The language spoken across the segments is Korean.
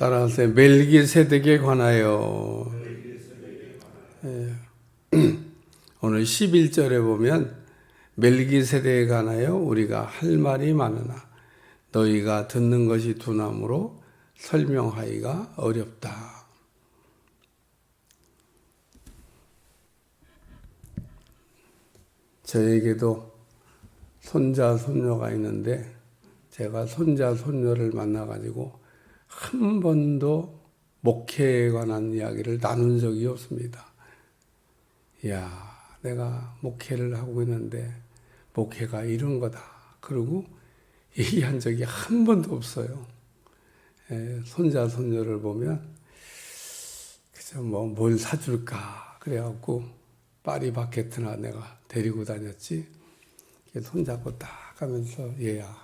따라서 멜기세덱에 관하여. 오늘 11절에 보면 멜기세덱에 관하여 우리가 할 말이 많으나 너희가 듣는 것이 둔함으로 설명하기가 어렵다. 저에게도 손자, 손녀가 있는데 제가 손자, 손녀를 만나가지고 한 번도 목회에 관한 이야기를 나눈 적이 없습니다. 이야, 내가 목회를 하고 있는데 목회가 이런 거다. 그러고 얘기한 적이 한 번도 없어요. 손자, 손녀를 보면 그저 뭘 사줄까 그래갖고 파리바게트나 내가 데리고 다녔지. 손잡고 딱 가면서 얘야,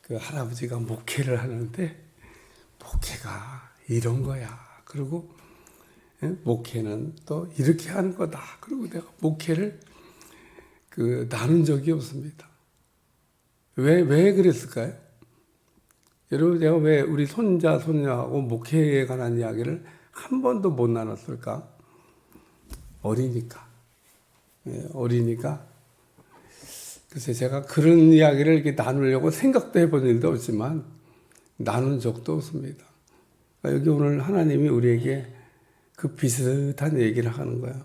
그 할아버지가 목회를 하는데 목회가 이런 거야. 그리고 목회는 또 이렇게 하는 거다. 그리고 내가 목회를 나눈 적이 없습니다. 왜 그랬을까요? 여러분, 제가 왜 우리 손자, 손녀하고 목회에 관한 이야기를 한 번도 못 나눴을까? 어리니까. 어리니까. 그래서 제가 그런 이야기를 이렇게 나누려고 생각도 해본 일도 없지만 나눈 적도 없습니다. 여기 오늘 하나님이 우리에게 그 비슷한 얘기를 하는 거예요.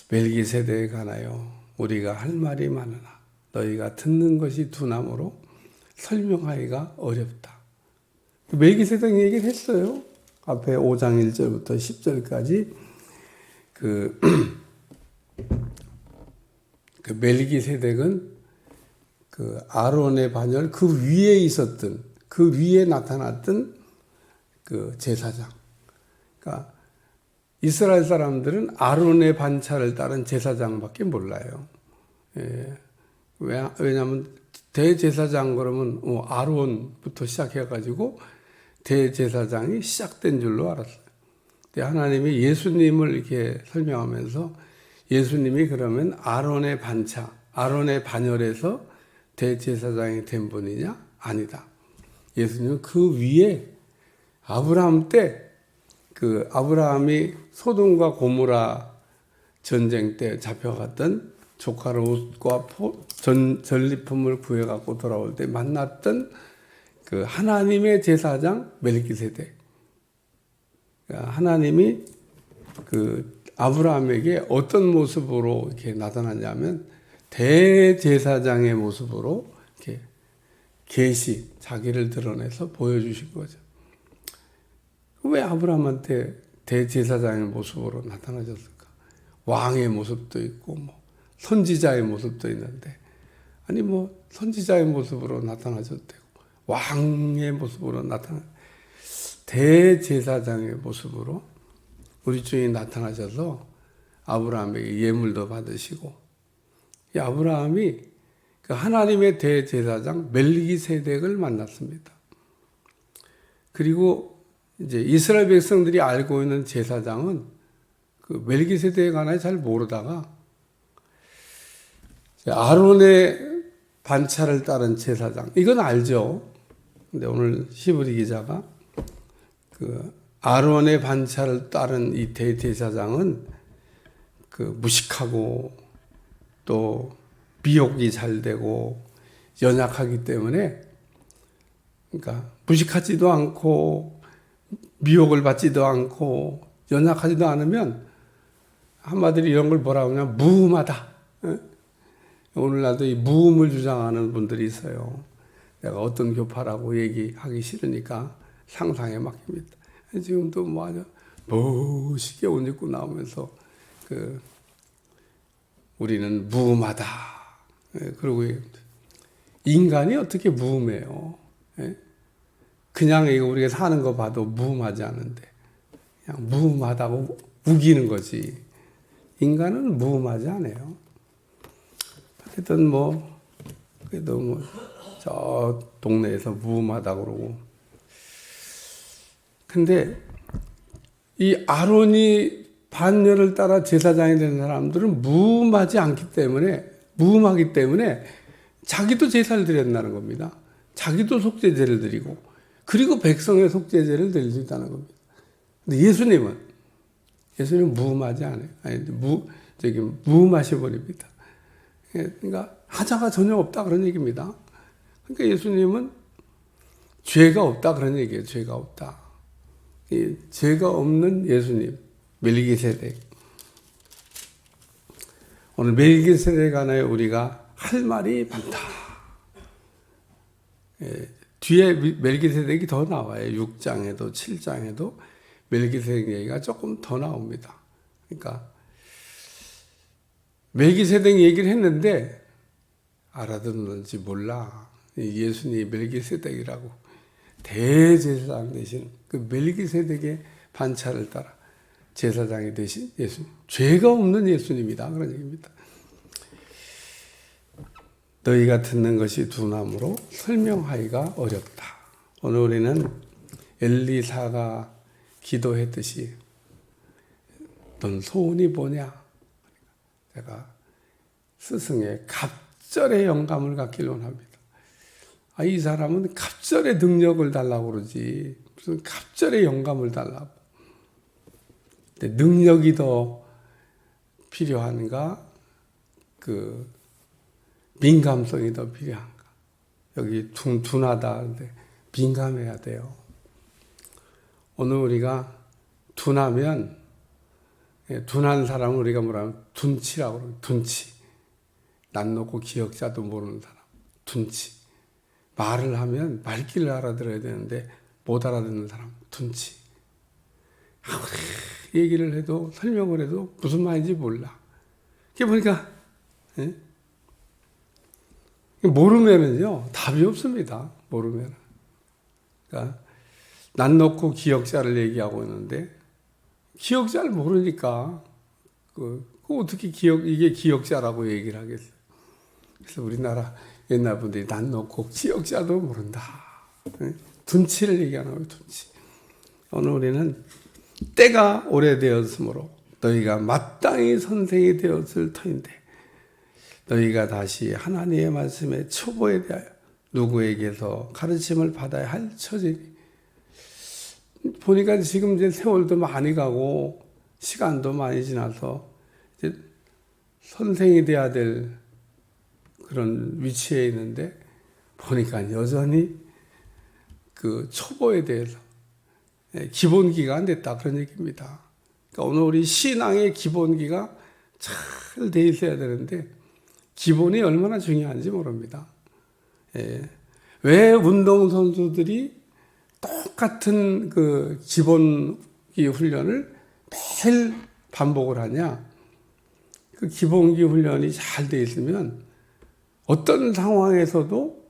멜기세덱에 관하여 우리가 할 말이 많으나 너희가 듣는 것이 둔함으로 설명하기가 어렵다. 멜기세덱 얘기를 했어요. 앞에 5장 1절부터 10절까지 그 멜기세덱은 그 아론의 반열 그 위에 있었던, 그 위에 나타났던 그 제사장. 그러니까 이스라엘 사람들은 아론의 반차를 따른 제사장밖에 몰라요. 왜냐하면 대제사장 그러면 아론부터 시작해가지고 대제사장이 시작된 줄로 알았어요. 하나님이 예수님을 이렇게 설명하면서 예수님이 그러면 아론의 반차, 아론의 반열에서 대제사장이 된 분이냐? 아니다. 예수님은 그 위에 아브라함 때 그 아브라함이 소돔과 고모라 전쟁 때 잡혀갔던 조카 롯과 전리품을 구해갖고 돌아올 때 만났던 그 하나님의 제사장 멜기세덱. 하나님이 그 아브라함에게 어떤 모습으로 이렇게 나타났냐면 대제사장의 모습으로 이렇게 자기를 드러내서 보여주신 거죠. 왜 아브라함한테 대제사장의 모습으로 나타나셨을까? 왕의 모습도 있고 선지자의 모습도 있는데 아니 선지자의 모습으로 나타나셨대고 왕의 모습으로 대제사장의 모습으로 우리 주인이 나타나셔서 아브라함에게 예물도 받으시고, 이 아브라함이 그 하나님의 대제사장 멜기세덱을 만났습니다. 그리고 이제 이스라엘 백성들이 알고 있는 제사장은 그 멜기세덱에 관해 잘 모르다가 아론의 반차를 따른 제사장, 이건 알죠. 근데 오늘 히브리 기자가 그 아론의 반차를 따른 이 대제사장은 그 무식하고 또 미혹이 잘 되고 연약하기 때문에, 그러니까 무식하지도 않고 미혹을 받지도 않고 연약하지도 않으면 한마디로 이런 걸 뭐라고 하냐면 무음하다. 오늘날도 이 무음을 주장하는 분들이 있어요. 내가 어떤 교파라고 얘기하기 싫으니까 상상에 맡깁니다. 지금도 아주 멋있게 옷 입고 나오면서 우리는 무음하다. 그리고 인간이 어떻게 무음해요? 그냥 이거 우리가 사는 거 봐도 무음하지 않은데 그냥 무음하다고 우기는 거지. 인간은 무음하지 않아요. 하여튼 그래도 저 동네에서 무음하다고 그러고. 근데 이 아론이 반열을 따라 제사장이 되는 사람들은 무음하기 때문에 자기도 제사를 드렸다는 겁니다. 자기도 속죄제를 드리고 그리고 백성의 속죄제를 드릴 수 있다는 겁니다. 근데 예수님은 무음하지 않아요. 아니, 무음하셔 버립니다. 그러니까 하자가 전혀 없다 그런 얘기입니다. 그러니까 예수님은 죄가 없다 그런 얘기예요. 죄가 없다. 이 죄가 없는 예수님, 멜기세덱. 오늘 멜기세덱 안에 우리가 할 말이 많다. 뒤에 멜기세덱이 더 나와요. 6장에도 7장에도 멜기세덱 얘기가 조금 더 나옵니다. 그러니까 멜기세덱 얘기를 했는데 알아듣는지 몰라. 예수님이 멜기세덱이라고 대제사장 되신 그 멜기세덱의 반차를 따라 제사장이 되신 예수님, 죄가 없는 예수님이다 그런 얘기입니다. 너희가 듣는 것이 둔함으로 설명하기가 어렵다. 오늘 우리는 엘리사가 기도했듯이 넌 소원이 뭐냐? 제가 스승의 갑절의 영감을 갖기를 원합니다. 이 사람은 갑절의 능력을 달라고 그러지 무슨 갑절의 영감을 달라고. 근데 능력이 더 필요한가? 그 민감성이 더 필요한가? 여기 둔하다는데 민감해야 돼요. 오늘 우리가 둔하면, 둔한 사람은 우리가 뭐라면 둔치라고 그러면 둔치. 난 놓고 기억자도 모르는 사람. 둔치. 말을 하면 말귀를 알아들어야 되는데 못 알아듣는 사람. 둔치. 얘기를 해도 설명을 해도 무슨 말인지 몰라. 그게 보니까 모르면은요 답이 없습니다. 모르면. 그러니까 난 놓고 기억자를 얘기하고 있는데 기억자를 모르니까 그 어떻게 이게 기억자라고 얘기를 하겠어요. 그래서 우리나라 옛날 분들이 난 놓고 기억자도 모른다. 둔치를 얘기하는 거예요. 둔치. 오늘 우리는 때가 오래되었으므로 너희가 마땅히 선생이 되었을 터인데 너희가 다시 하나님의 말씀의 초보에 대하여 누구에게서 가르침을 받아야 할 처지니. 보니까 지금 이제 세월도 많이 가고 시간도 많이 지나서 이제 선생이 돼야 될 그런 위치에 있는데 보니까 여전히 그 초보에 대해서 기본기가 안 됐다 그런 얘기입니다. 그러니까 오늘 우리 신앙의 기본기가 잘 돼 있어야 되는데 기본이 얼마나 중요한지 모릅니다. 왜 운동선수들이 똑같은 그 기본기 훈련을 매일 반복을 하냐? 그 기본기 훈련이 잘 돼 있으면 어떤 상황에서도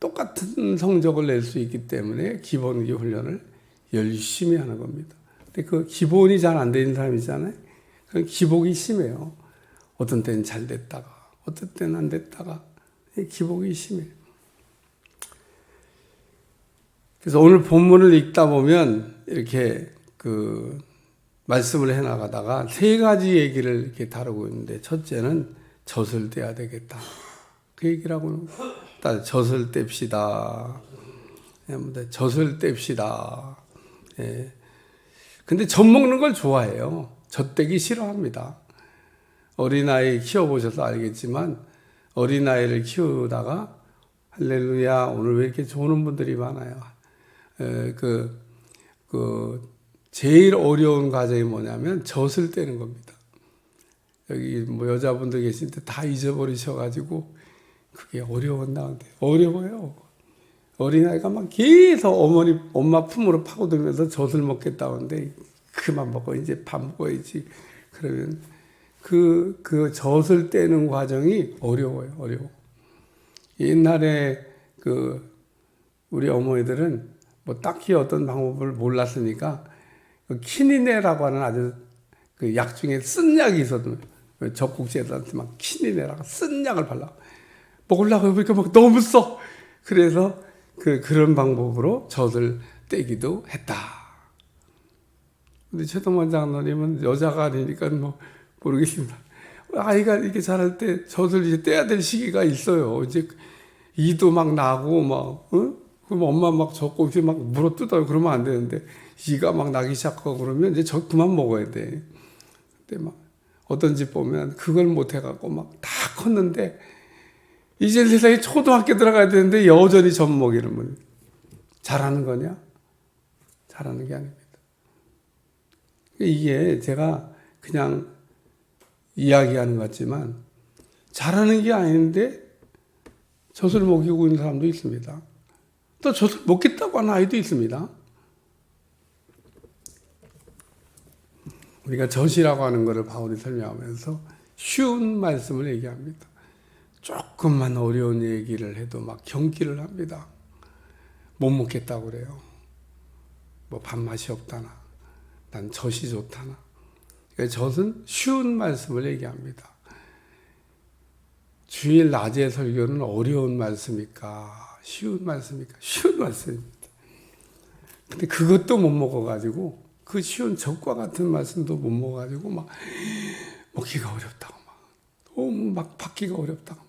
똑같은 성적을 낼 수 있기 때문에 기본기 훈련을 열심히 하는 겁니다. 근데 그 기본이 잘 안 되는 사람 있잖아요. 그 기복이 심해요. 어떤 때는 잘 됐다가, 어떤 때는 안 됐다가, 기복이 심해요. 그래서 오늘 본문을 읽다 보면 이렇게 그 말씀을 해 나가다가 세 가지 얘기를 이렇게 다루고 있는데 첫째는 젖을 떼야 되겠다. 그 얘기를 하고 젖을 뗍시다. 젖을 뗍시다. 예. 근데 젖 먹는 걸 좋아해요. 젖 떼기 싫어합니다. 어린아이 키워보셔서 알겠지만 어린아이를 키우다가 할렐루야 오늘 왜 이렇게 좋은 분들이 많아요. 제일 어려운 과정이 뭐냐면 젖을 떼는 겁니다. 여기 뭐 여자분들 계신데 다 잊어버리셔가지고 그게 어려웠나는데 어려워요. 어린아이가 막 계속 엄마 품으로 파고들면서 젖을 먹겠다는데 그만 먹어 이제 밥 먹어야지. 그러면 그 젖을 떼는 과정이 어려워요. 어려워. 옛날에 우리 어머니들은 뭐 딱히 어떤 방법을 몰랐으니까 키니네라고 하는 아주 그 약 중에 쓴 약이 있었거든요. 젖국지에다한테 막 키니네라고 쓴 약을 발라 먹으려고 해보니까 막 너무 써. 그래서 그런 방법으로 젖을 떼기도 했다. 근데 최동원 장로님은 여자가 아니니까 뭐 모르겠습니다. 아이가 이렇게 자랄 때 젖을 이제 떼야 될 시기가 있어요. 이제 이도 막 나고 막 그럼 엄마 막 젖꼭지 막 물어뜯어요. 그러면 안 되는데 이가 막 나기 시작하고 그러면 이제 저 그만 먹어야 돼. 근데 막 어떤 집 보면 그걸 못 해갖고 막 다 컸는데 이제 세상에 초등학교 들어가야 되는데 여전히 젖 먹이는 분. 잘하는 거냐? 잘하는 게 아닙니다. 이게 제가 그냥 이야기하는 것 같지만 잘하는 게 아닌데 젖을 먹이고 있는 사람도 있습니다. 또 젖을 먹겠다고 하는 아이도 있습니다. 우리가 젖이라고 하는 것을 바울이 설명하면서 쉬운 말씀을 얘기합니다. 조금만 어려운 얘기를 해도 막 경기를 합니다. 못 먹겠다고 그래요. 뭐 밥맛이 없다나, 난 젖이 좋다나. 그러니까 젖은 쉬운 말씀을 얘기합니다. 주일 낮에 설교는 어려운 말씀입니까? 쉬운 말씀입니까? 쉬운 말씀입니다. 근데 그것도 못 먹어가지고 그 쉬운 젖과 같은 말씀도 못 먹어가지고 막 먹기가 어렵다고 막 너무 막 받기가 어렵다고 막.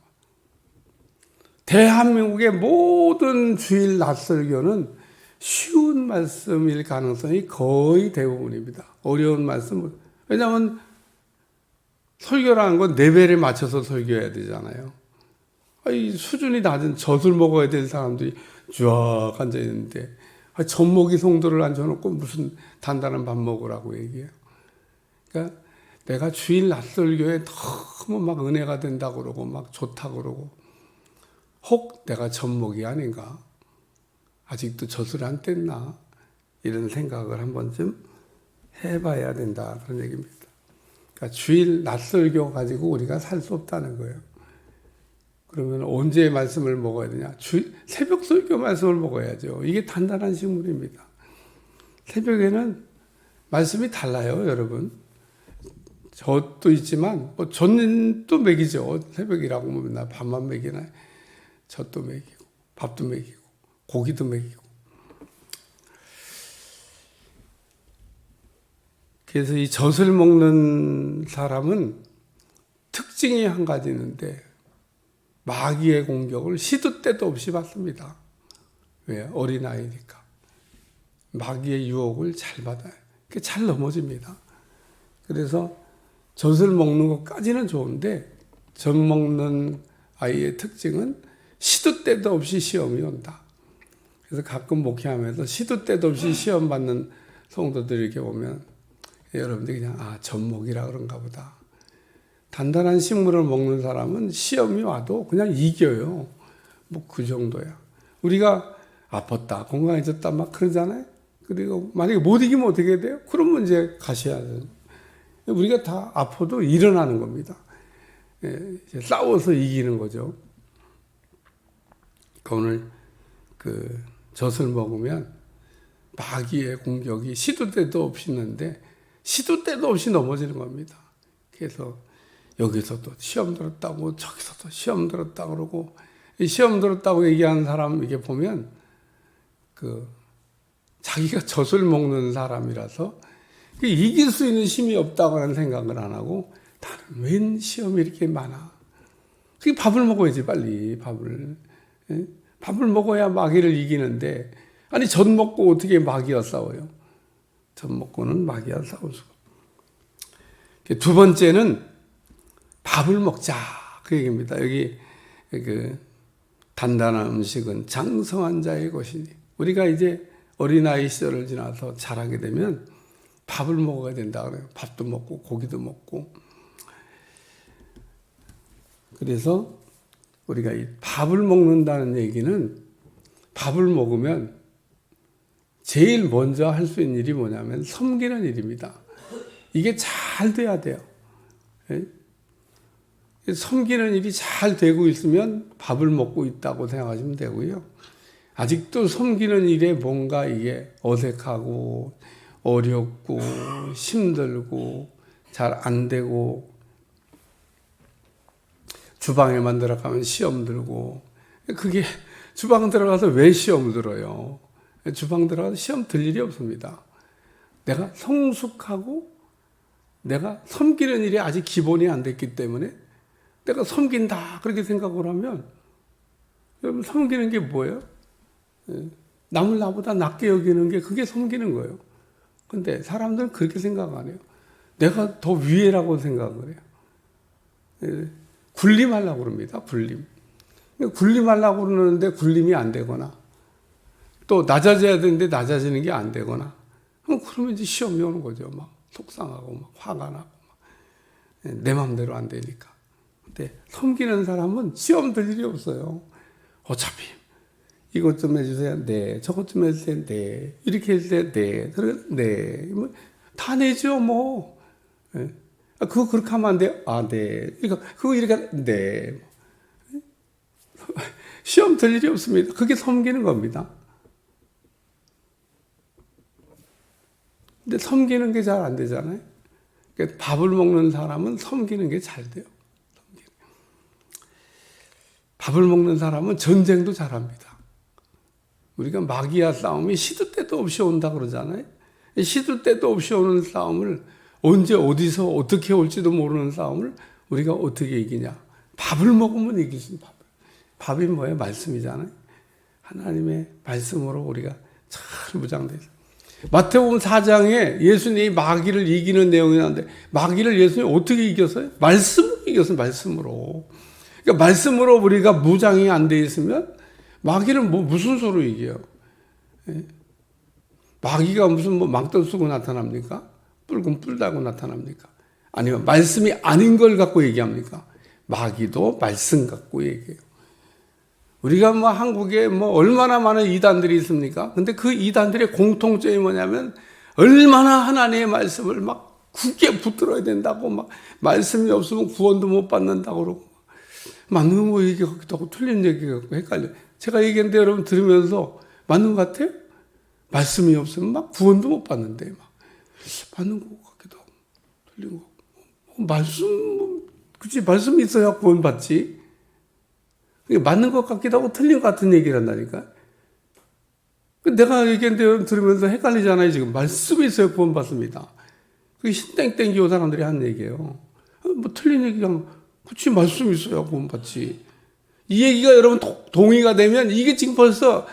대한민국의 모든 주일 낮 설교는 쉬운 말씀일 가능성이 거의 대부분입니다. 어려운 말씀은. 왜냐하면 설교라는 건 레벨에 맞춰서 설교해야 되잖아요. 이 수준이 낮은 젖을 먹어야 될 사람들이 쫙 앉아있는데 젖먹이 성도를 앉혀놓고 무슨 단단한 밥 먹으라고 얘기해요. 그러니까 내가 주일 낮 설교에 너무 막 은혜가 된다고 그러고 막 좋다고 그러고 혹 내가 젖먹이 아닌가? 아직도 젖을 안 뗐나? 이런 생각을 한 번쯤 해봐야 된다. 그런 얘기입니다. 그러니까 주일 낮 설교 가지고 우리가 살 수 없다는 거예요. 그러면 언제 말씀을 먹어야 되냐? 새벽 설교 말씀을 먹어야죠. 이게 단단한 식물입니다. 새벽에는 말씀이 달라요, 여러분. 젖도 있지만 뭐 젖도 먹이죠. 새벽이라고 하면 나 밥만 먹이나 젖도 먹이고 밥도 먹이고 고기도 먹이고. 그래서 이 젖을 먹는 사람은 특징이 한 가지 있는데 마귀의 공격을 시도 때도 없이 받습니다. 왜? 어린아이니까. 마귀의 유혹을 잘 받아요. 잘 넘어집니다. 그래서 젖을 먹는 것까지는 좋은데 젖 먹는 아이의 특징은 시도 때도 없이 시험이 온다. 그래서 가끔 목회하면서 시도 때도 없이 시험 받는 성도들 이렇게 보면 여러분들이 그냥 젖먹이라 그런가 보다. 단단한 식물을 먹는 사람은 시험이 와도 그냥 이겨요. 뭐 그 정도야. 우리가 아팠다, 건강해졌다 막 그러잖아요. 그리고 만약에 못 이기면 어떻게 돼요? 그러면 이제 가셔야 돼요. 우리가 다 아파도 일어나는 겁니다. 이제 싸워서 이기는 거죠. 오늘 그 젖을 먹으면 마귀의 공격이 시도 때도 없이 있는데 시도 때도 없이 넘어지는 겁니다. 그래서 여기서도 시험 들었다고 저기서도 시험 들었다고 그러고 시험 들었다고 얘기하는 사람 이게 보면 자기가 젖을 먹는 사람이라서 이길 수 있는 힘이 없다고 하는 생각을 안 하고 나는 웬 시험이 이렇게 많아. 밥을 먹어야지 빨리 밥을. 밥을 먹어야 마귀를 이기는데 아니 젖 먹고 어떻게 마귀와 싸워요? 젖 먹고는 마귀와 싸울 수가 없어요. 두 번째는 밥을 먹자 그 얘기입니다. 여기 단단한 음식은 장성한 자의 것이니 우리가 이제 어린아이 시절을 지나서 자라게 되면 밥을 먹어야 된다 그래요. 밥도 먹고 고기도 먹고. 그래서 우리가 이 밥을 먹는다는 얘기는 밥을 먹으면 제일 먼저 할 수 있는 일이 뭐냐면 섬기는 일입니다. 이게 잘 돼야 돼요. 섬기는 일이 잘 되고 있으면 밥을 먹고 있다고 생각하시면 되고요. 아직도 섬기는 일에 뭔가 이게 어색하고 어렵고 힘들고 잘 안 되고 주방에만 들어가면 시험 들고 그게 주방 들어가서 왜 시험 들어요? 주방 들어가서 시험 들 일이 없습니다. 내가 성숙하고 내가 섬기는 일이 아직 기본이 안 됐기 때문에 내가 섬긴다 그렇게 생각을 하면 여러분 섬기는 게 뭐예요? 남을 나보다 낮게 여기는 게 그게 섬기는 거예요. 근데 사람들은 그렇게 생각 안 해요. 내가 더 위에라고 생각을 해요. 군림하려고 그럽니다. 군림하려고 그러는데 군림이 안 되거나 또 낮아져야 되는데 낮아지는 게 안 되거나 그러면 이제 시험이 오는 거죠. 막 속상하고 막 화가 나고 내 마음대로 안 되니까. 근데 섬기는 사람은 시험 들 일이 없어요. 어차피 이것 좀 해주세요. 네. 저것 좀 해주세요. 네. 이렇게 해주세요. 네. 네. 뭐 다 내죠, 뭐. 네. 그거 그렇게 하면 안 돼요? 아, 네. 그거 이렇게, 네. 시험 들 일이 없습니다. 그게 섬기는 겁니다. 근데 섬기는 게 잘 안 되잖아요. 그러니까 밥을 먹는 사람은 섬기는 게 잘 돼요. 밥을 먹는 사람은 전쟁도 잘합니다. 우리가 마귀와 싸움이 시도 때도 없이 온다 그러잖아요. 시도 때도 없이 오는 싸움을 언제 어디서 어떻게 올지도 모르는 싸움을 우리가 어떻게 이기냐. 밥을 먹으면 이기십니다. 밥이 뭐예요? 말씀이잖아요. 하나님의 말씀으로 우리가 잘 무장되어 있어요. 마태복음 4장에 예수님이 마귀를 이기는 내용이 나는데 마귀를 예수님이 어떻게 이겼어요? 말씀으로 이겼어요. 말씀으로. 그러니까 말씀으로 우리가 무장이 안 돼 있으면 마귀는 무슨 수로 이겨요? 마귀가 무슨 망토 쓰고 나타납니까? 뿔금 뿔다고 나타납니까? 아니면 말씀이 아닌 걸 갖고 얘기합니까? 마귀도 말씀 갖고 얘기해요. 우리가 한국에 얼마나 많은 이단들이 있습니까? 근데 그 이단들의 공통점이 뭐냐면 얼마나 하나님의 말씀을 굳게 붙들어야 된다고 말씀이 없으면 구원도 못 받는다고 그러고 맞는 거 얘기 같기도 하고 틀린 얘기 같고 헷갈려요. 제가 얘기했는데 여러분 들으면서 맞는 것 같아요? 말씀이 없으면 구원도 못 받는데 맞는 것 같기도 하고 틀린 거 그치 말씀이 있어야 구원 받지. 맞는 것 같기도 하고 틀린 것 같은 얘기를 한다니까. 내가 얘기했는데 여러분 들으면서 헷갈리잖아요. 지금 말씀이 있어야 구원 받습니다. 그게 신땡땡 기호 사람들이 하는 얘기예요. 틀린 얘기가 그치 말씀이 있어야 구원 받지. 이 얘기가 여러분 동의가 되면 이게 지금 벌써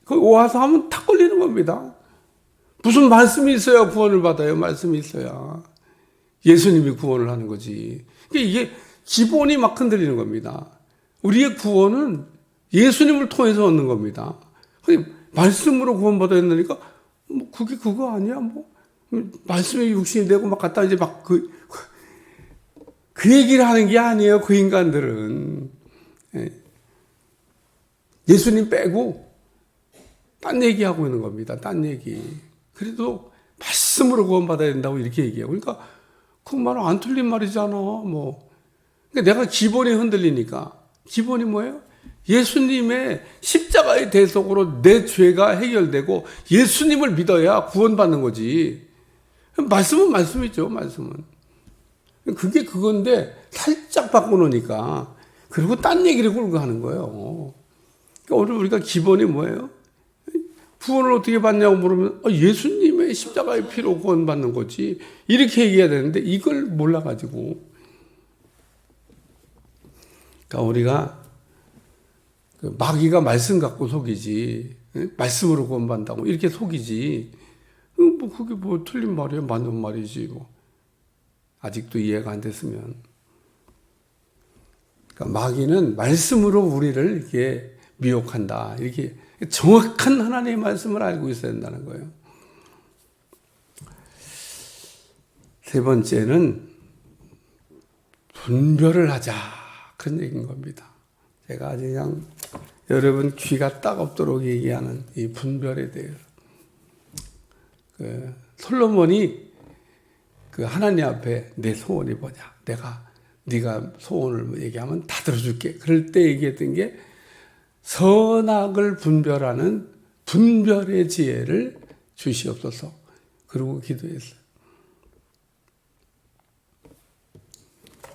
와서 하면 탁 걸리는 겁니다. 무슨 말씀이 있어야 구원을 받아요. 말씀이 있어야. 예수님이 구원을 하는 거지. 이게 기본이 흔들리는 겁니다. 우리의 구원은 예수님을 통해서 얻는 겁니다. 말씀으로 구원받아야 된다니까 그게 그거 아니야? 말씀이 육신이 되고 갖다 이제 그 얘기를 하는 게 아니에요. 그 인간들은. 예수님 빼고 딴 얘기하고 있는 겁니다. 딴 얘기. 그래도 말씀으로 구원받아야 된다고 이렇게 얘기해요. 그러니까 그 말은 안 틀린 말이잖아. 그러니까 내가 기본이 흔들리니까. 기본이 뭐예요? 예수님의 십자가의 대속으로 내 죄가 해결되고 예수님을 믿어야 구원받는 거지. 말씀은 말씀이죠. 말씀은. 그게 그건데 살짝 바꿔놓으니까 그리고 딴 얘기를 끌고 가는 거예요. 그러니까 오늘 우리가 기본이 뭐예요? 구원을 어떻게 받냐고 물으면 예수님의 십자가의 피로 구원받는 거지. 이렇게 얘기해야 되는데 이걸 몰라가지고. 그러니까 우리가 마귀가 말씀 갖고 속이지. 말씀으로 구원받는다고 이렇게 속이지. 그게 틀린 말이에요. 맞는 말이지. 아직도 이해가 안 됐으면. 그러니까 마귀는 말씀으로 우리를 이렇게 미혹한다. 이렇게 정확한 하나님의 말씀을 알고 있어야 된다는 거예요. 세 번째는 분별을 하자. 그런 얘기인 겁니다. 제가 아주 그냥 여러분 귀가 따갑도록 얘기하는 이 분별에 대해서. 솔로몬이 하나님 앞에 내 소원이 뭐냐. 네가 소원을 얘기하면 다 들어줄게. 그럴 때 얘기했던 게 선악을 분별하는 분별의 지혜를 주시옵소서. 그러고 기도했어요.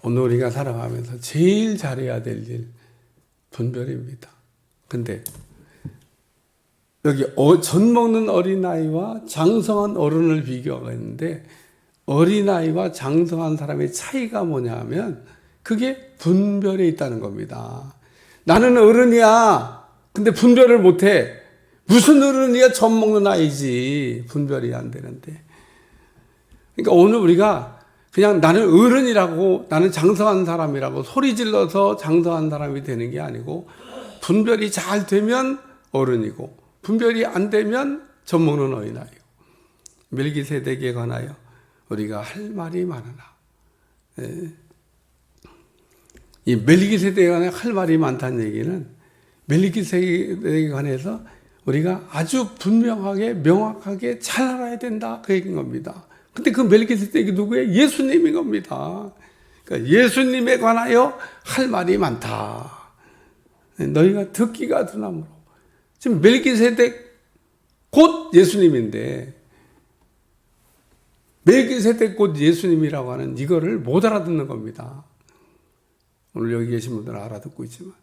오늘 우리가 살아가면서 제일 잘해야 될 일, 분별입니다. 근데 여기 젖 먹는 어린아이와 장성한 어른을 비교하고 있는데 어린아이와 장성한 사람의 차이가 뭐냐 하면 그게 분별에 있다는 겁니다. 나는 어른이야. 근데 분별을 못해. 무슨 어른이야? 젖 먹는 아이지. 분별이 안 되는데. 그러니까 오늘 우리가 그냥 나는 어른이라고, 나는 장성한 사람이라고 소리 질러서 장성한 사람이 되는 게 아니고, 분별이 잘 되면 어른이고, 분별이 안 되면 젖 먹는 어린아이고. 멜기세덱에 관하여 우리가 할 말이 많으나, 이 멜기세덱에 관해 할 말이 많다는 얘기는 멜기세덱에 관해서 우리가 아주 분명하게 명확하게 잘 알아야 된다, 그 얘기인 겁니다. 근데 그 멜기세덱이 누구예요? 예수님인 겁니다. 그러니까 예수님에 관하여 할 말이 많다. 너희가 듣기가 드나무로. 지금 멜기세덱 곧 예수님인데, 멜기세덱 곧 예수님이라고 하는 이거를 못 알아듣는 겁니다. 오늘 여기 계신 분들은 알아듣고 있지만,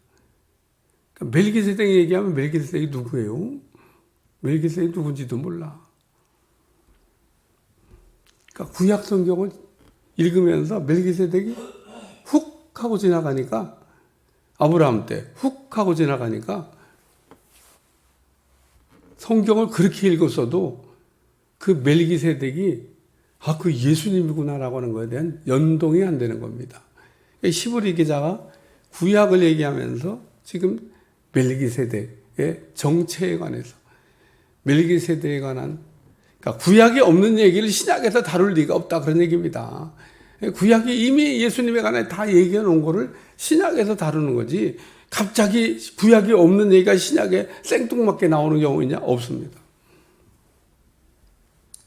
그러니까 멜기세덱 얘기하면 멜기세덱이 누구예요? 멜기세덱이 누군지도 몰라. 그러니까 구약 성경을 읽으면서 멜기세덱이 훅 하고 지나가니까, 아브라함 때 훅 하고 지나가니까 성경을 그렇게 읽었어도 그 멜기세덱이 그 예수님이구나라고 하는 것에 대한 연동이 안 되는 겁니다. 히브리 기자가 구약을 얘기하면서 지금 멜기세덱의 정체에 관해서, 멜기세덱에 관한, 그러니까 구약이 없는 얘기를 신약에서 다룰 리가 없다, 그런 얘기입니다. 구약이 이미 예수님에 관해 다 얘기해 놓은 거를 신약에서 다루는 거지, 갑자기 구약이 없는 얘기가 신약에 생뚱맞게 나오는 경우 있냐? 없습니다.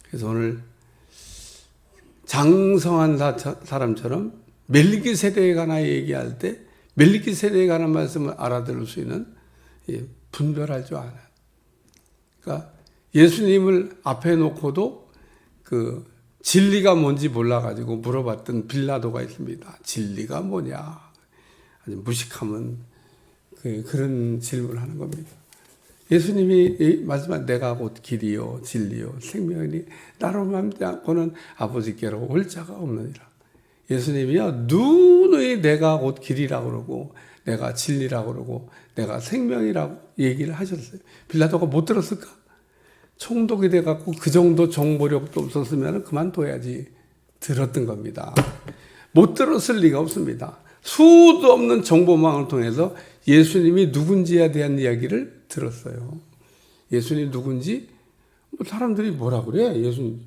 그래서 오늘 장성한 사람처럼 멜기세덱에 관하여 얘기할 때 멜기세덱에 관한 말씀을 알아들을 수 있는, 분별할 줄 아는. 그러니까 예수님을 앞에 놓고도 그 진리가 뭔지 몰라가지고 물어봤던 빌라도가 있습니다. 진리가 뭐냐? 아주 무식하면 그런 질문을 하는 겁니다. 예수님이 말씀한 내가 곧 길이요 진리요 생명이니 나로 말미암지 않고는 아버지께로 올 자가 없느니라. 예수님이요 누누이 내가 곧 길이라고 그러고 내가 진리라고 그러고 내가 생명이라고 얘기를 하셨어요. 빌라도가 못 들었을까? 총독이 돼갖고 그 정도 정보력도 없었으면 그만둬야지. 들었던 겁니다. 못 들었을 리가 없습니다. 수도 없는 정보망을 통해서 예수님이 누군지에 대한 이야기를 들었어요. 예수님 누군지, 사람들이 뭐라 그래? 예수님,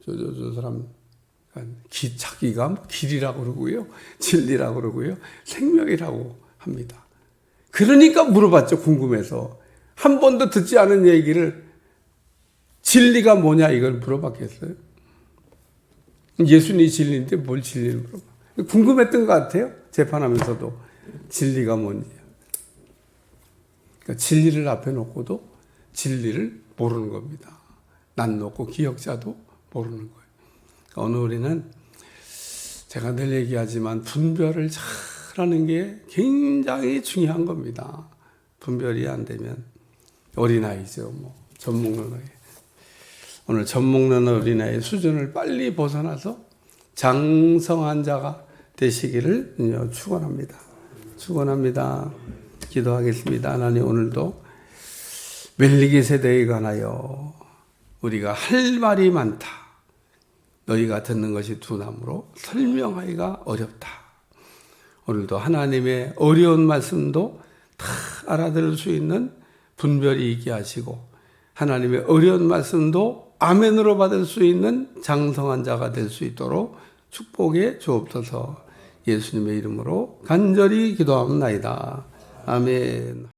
저 사람, 자기가 길이라고 그러고요, 진리라고 그러고요, 생명이라고 합니다. 그러니까 물어봤죠, 궁금해서. 한 번도 듣지 않은 얘기를 진리가 뭐냐, 이걸 물어봤겠어요? 예수님이 진리인데 뭘 진리를 물어봐? 궁금했던 것 같아요, 재판하면서도. 진리가 뭔지. 그러니까 진리를 앞에 놓고도 진리를 모르는 겁니다. 난 놓고 기억자도 모르는 거예요. 그러니까 오늘 우리는 제가 늘 얘기하지만 분별을 잘하는 게 굉장히 중요한 겁니다. 분별이 안 되면 어린아이죠. 젖 먹는 아이. 오늘 젖 먹는 어린아이의 수준을 빨리 벗어나서 장성한 자가 되시기를 축원합니다. 축원합니다. 기도하겠습니다. 하나님, 오늘도 멜기세덱에 관하여 우리가 할 말이 많다. 너희가 듣는 것이 두나무로 설명하기가 어렵다. 오늘도 하나님의 어려운 말씀도 다 알아들을 수 있는 분별이 있게 하시고, 하나님의 어려운 말씀도 아멘으로 받을 수 있는 장성한 자가 될 수 있도록 축복해 주옵소서. 예수님의 이름으로 간절히 기도합니다. 아멘.